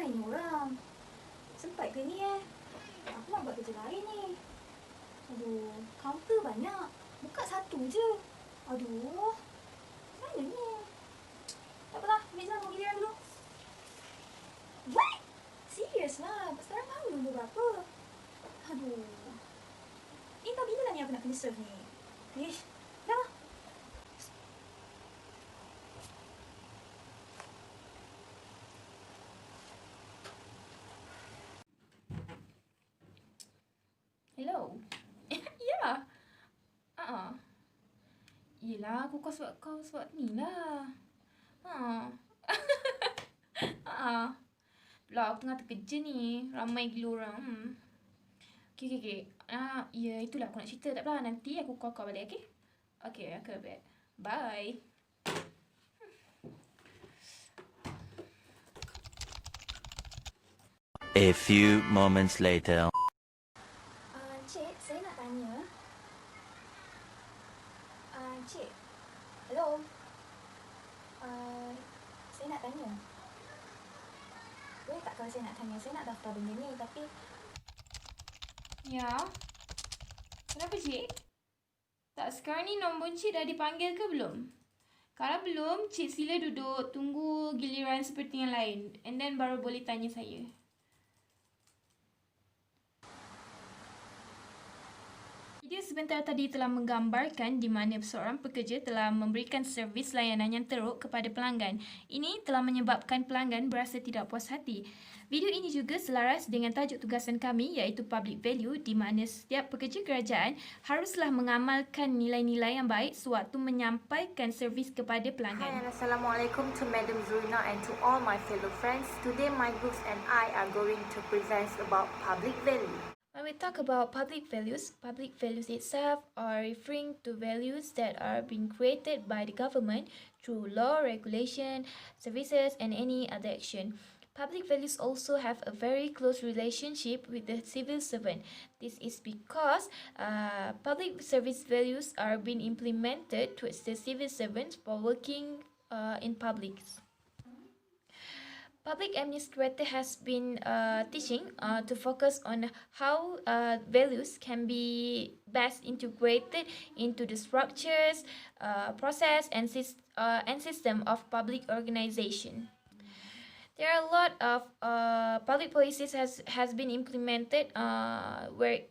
ramai ni orang. Sempat ke ni Aku nak buat kerja lain ni. Aduh, kaunter banyak. Buka satu je. Aduh, mana ni? Tak apalah, ambil je lah giliran dulu. What? Serius lah, sekarang mahu dulu berapa? Aduh. Tak bila lah ni aku nak kena serve ni? Ish, dah lah. Hello. Ya. Yelah, aku call sebab kau sebab ni lah. Lah, aku tengah terkerja ni. Ramai gila orang. Okay. Ya, itulah aku nak cerita. Tak apalah, nanti aku call kau balik, okay? Okay, aku balik. Bye. A few moments later. Cik, saya nak tanya. Cik. Hello. Saya nak tanya. Boleh tak kalau saya nak tanya? Saya nak daftar benda ni tapi... Ya. Kenapa, Cik? Tak, sekarang ni nombor Cik dah dipanggil ke belum? Kalau belum, Cik sila duduk tunggu giliran seperti yang lain. And then baru boleh tanya saya. Video sebentar tadi telah menggambarkan di mana seorang pekerja telah memberikan servis layanan yang teruk kepada pelanggan. Ini telah menyebabkan pelanggan berasa tidak puas hati. Video ini juga selaras dengan tajuk tugasan kami iaitu public value di mana setiap pekerja kerajaan haruslah mengamalkan nilai-nilai yang baik sewaktu menyampaikan servis kepada pelanggan. Hi and Assalamualaikum to Madam Zurina and to all my fellow friends. Today my groups and I are going to present about public value. When we talk about public values itself are referring to values that are being created by the government through law, regulation, services and any other action. Public values also have a very close relationship with the civil servant. This is because public service values are being implemented towards the civil servants for working in public. Public administrator has been teaching to focus on how values can be best integrated into the structures, process and system of public organization. There are a lot of public policies has been implemented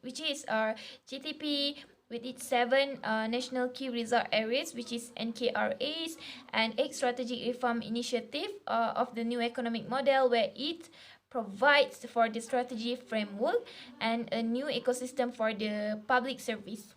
which is our GTP with its 7 national key result areas, which is NKRAs, and 8 strategic reform initiative of the new economic model, where it provides for the strategy framework and a new ecosystem for the public service.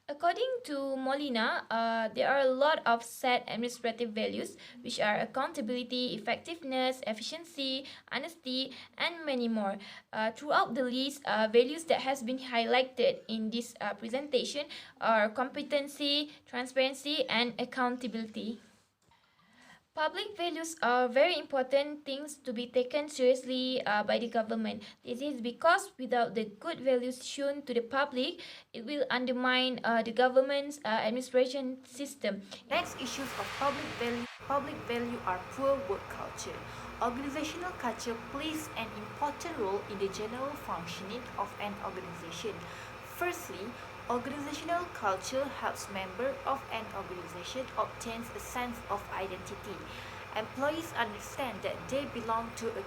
According to Molina, there are a lot of set administrative values which are accountability, effectiveness, efficiency, honesty, and many more. Throughout the list, values that has been highlighted in this presentation are competency, transparency, and accountability. Public values are very important things to be taken seriously by the government. This is because without the good values shown to the public, it will undermine the government's administration system. Next issues of public value are poor work culture. Organizational culture plays an important role in the general functioning of an organization. Firstly, organizational culture helps members of an organization obtain a sense of identity. Employees understand that they belong to a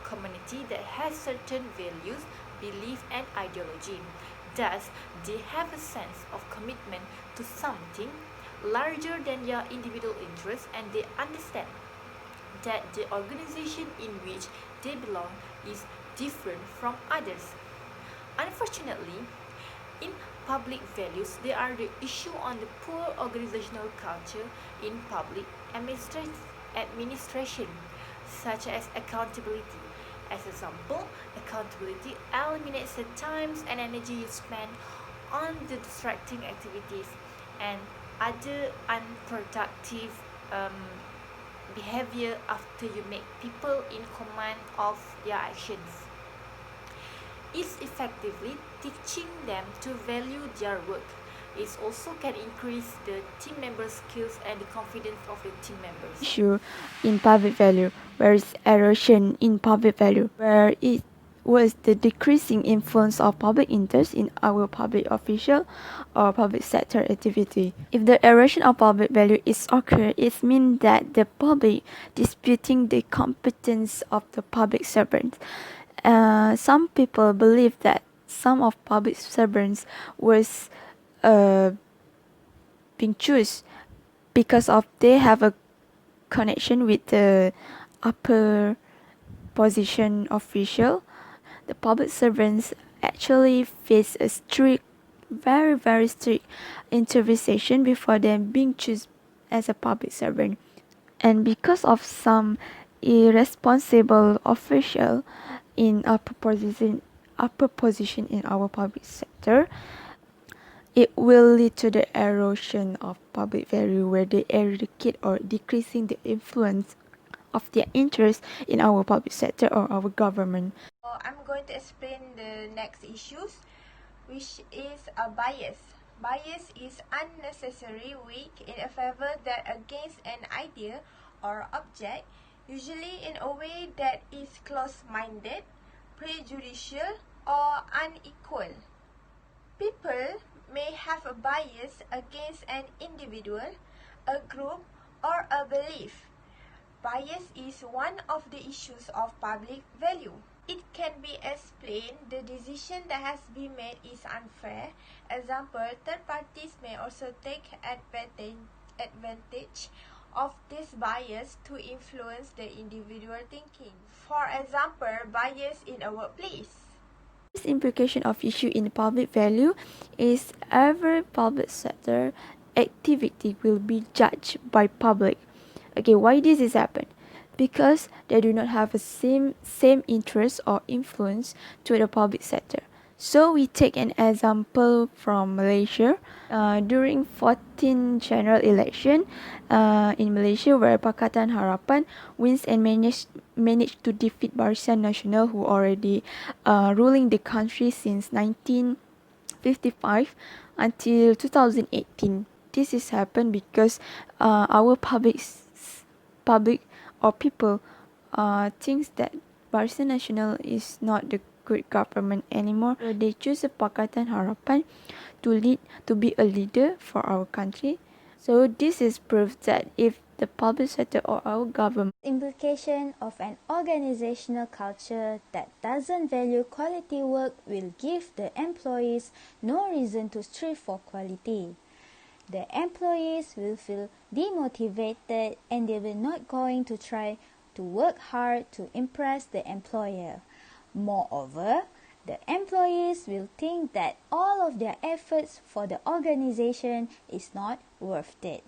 community that has certain values, beliefs, and ideology. Thus, they have a sense of commitment to something larger than their individual interests, and they understand that the organization in which they belong is different from others. Unfortunately, in public values, there are the issue on the poor organizational culture in public administration, such as accountability. As example, accountability eliminates the times and energy you spend on the distracting activities and other unproductive behavior after you make people in command of their actions. It's effectively teaching them to value their work. It also can increase the team members' skills and the confidence of the team members. Issue in public value, where is erosion in public value, where it was the decreasing influence of public interest in our public official or public sector activity. If the erosion of public value is occur, it means that the public disputing the competence of the public servants. Some people believe that some of public servants was being chosen because of they have a connection with the upper position official. The public servants actually face a strict, very strict interrogation before them being chosen as a public servant. And because of some irresponsible official in upper position in our public sector, it will lead to the erosion of public value, where they eradicate or decreasing the influence of their interest in our public sector or our government. I'm going to explain the next issues, which is a bias. Bias is unnecessary weak in a favor that against an idea or object, usually in a way that is close-minded, prejudicial, or unequal. People may have a bias against an individual, a group, or a belief. Bias is one of the issues of public value. It can be explained the decision that has been made is unfair. Example, third parties may also take advantage of this bias to influence the individual thinking. For example, bias in a workplace. This implication of issue in public value is every public sector activity will be judged by public. Okay, why this is happened? Because they do not have the same interest or influence to the public sector. So we take an example from Malaysia. During 14 general election in Malaysia, where Pakatan Harapan wins and managed to defeat Barisan Nasional, who already ruling the country since 1955 until 2018. This has happened because our public or people thinks that Barisan Nasional is not the good government anymore. So they choose Pakatan Harapan to be a leader for our country. So this is proof that if the public sector or our government Implication of an organizational culture that doesn't value quality work will give the employees no reason to strive for quality. The employees will feel demotivated and they will not going to try to work hard to impress the employer. Moreover, the employees will think that all of their efforts for the organization is not worth it.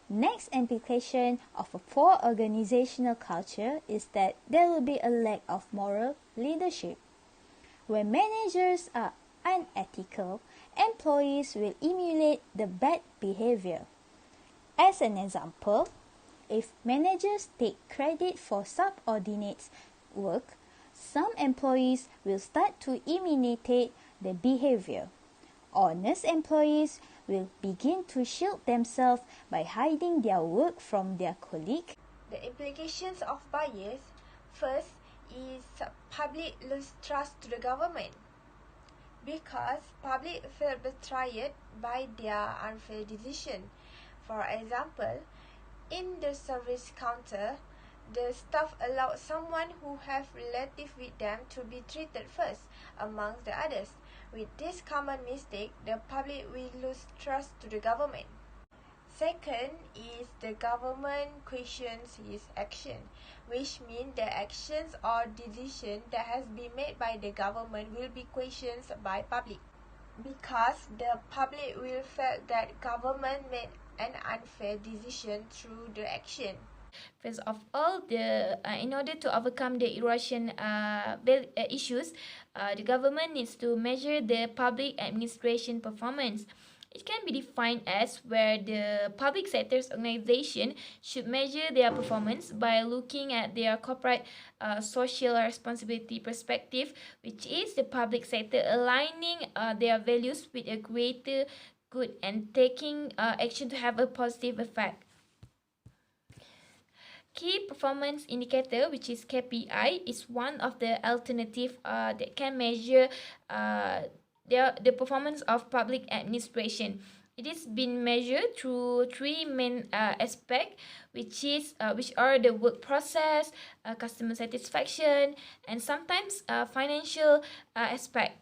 Next implication of a poor organizational culture is that there will be a lack of moral leadership. When managers are unethical, employees will emulate the bad behavior. As an example, if managers take credit for subordinates' work, some employees will start to imitate the behavior. Honest employees will begin to shield themselves by hiding their work from their colleague. The implications of bias, first, is public lose trust to the government, because public feel betrayed by their unfair decision. For example, in the service counter, the staff allowed someone who have relative with them to be treated first amongst the others. With this common mistake, the public will lose trust to the government. Second is the government questions his action, which means the actions or decision that has been made by the government will be questioned by public, because the public will feel that government made an unfair decision through the action. First of all, in order to overcome the erosion issues, the government needs to measure the public administration performance. It can be defined as where the public sector's organization should measure their performance by looking at their corporate social responsibility perspective, which is the public sector aligning their values with a greater good and taking action to have a positive effect. Key performance indicator, which is KPI, is one of the alternative that can measure the performance of public administration. It is been measured through three main aspects, which are the work process, customer satisfaction, and sometimes financial aspect.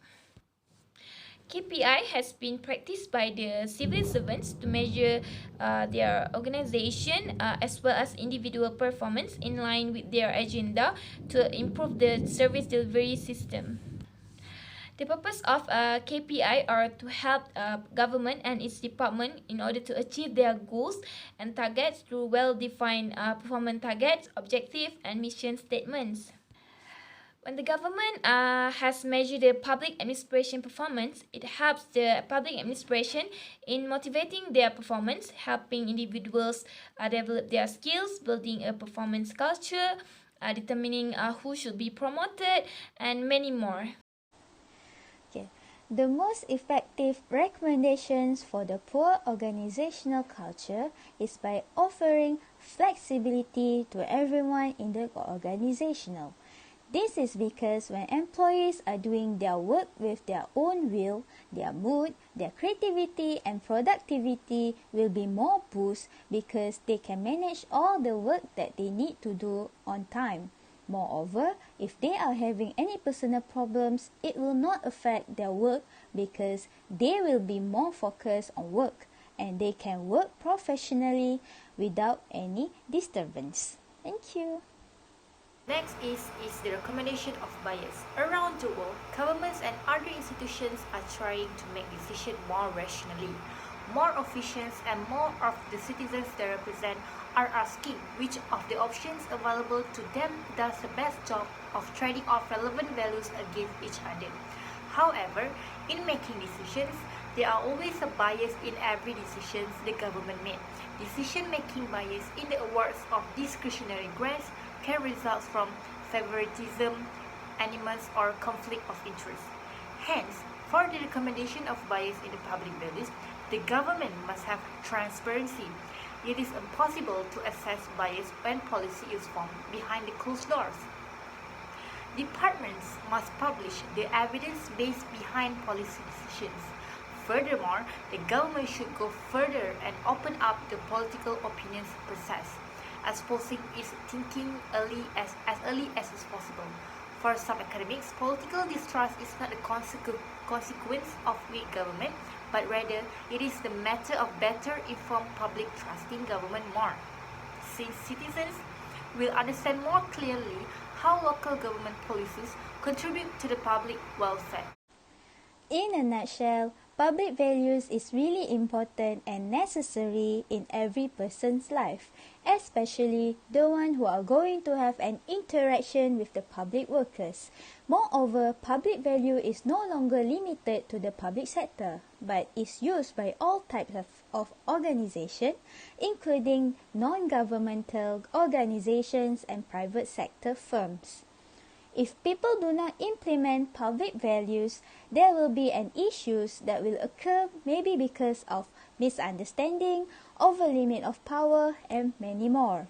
KPI has been practiced by the civil servants to measure their organization as well as individual performance in line with their agenda to improve the service delivery system. The purpose of KPI are to help government and its department in order to achieve their goals and targets through well-defined performance targets, objectives, and mission statements. When the government has measured the public administration performance, it helps the public administration in motivating their performance, helping individuals develop their skills, building a performance culture, determining who should be promoted, and many more. Okay. The most effective recommendations for the poor organizational culture is by offering flexibility to everyone in the organizational. This is because when employees are doing their work with their own will, their mood, their creativity and productivity will be more boost because they can manage all the work that they need to do on time. Moreover, if they are having any personal problems, it will not affect their work because they will be more focused on work and they can work professionally without any disturbance. Thank you. Next is the recommendation of bias. Around the world, governments and other institutions are trying to make decisions more rationally. More officials and more of the citizens they represent are asking which of the options available to them does the best job of trading off relevant values against each other. However, in making decisions, there are always a bias in every decision the government made. Decision-making bias in the awards of discretionary grants can result from favoritism, animus, or conflict of interest. Hence, for the recommendation of bias in the public values, the government must have transparency. It is impossible to assess bias when policy is formed behind the closed doors. Departments must publish the evidence base behind policy decisions. Furthermore, the government should go further and open up the political opinions process, exposing its thinking as early as is possible. For some academics, political distrust is not a consequence of weak government, but rather it is the matter of better informed public trusting government more, since citizens will understand more clearly how local government policies contribute to the public welfare. In a nutshell, public values is really important and necessary in every person's life, especially the one who are going to have an interaction with the public workers. Moreover, public value is no longer limited to the public sector, but is used by all types of organization, including non-governmental organizations and private sector firms. If people do not implement public values, there will be an issues that will occur maybe because of misunderstanding, over limit of power, and many more.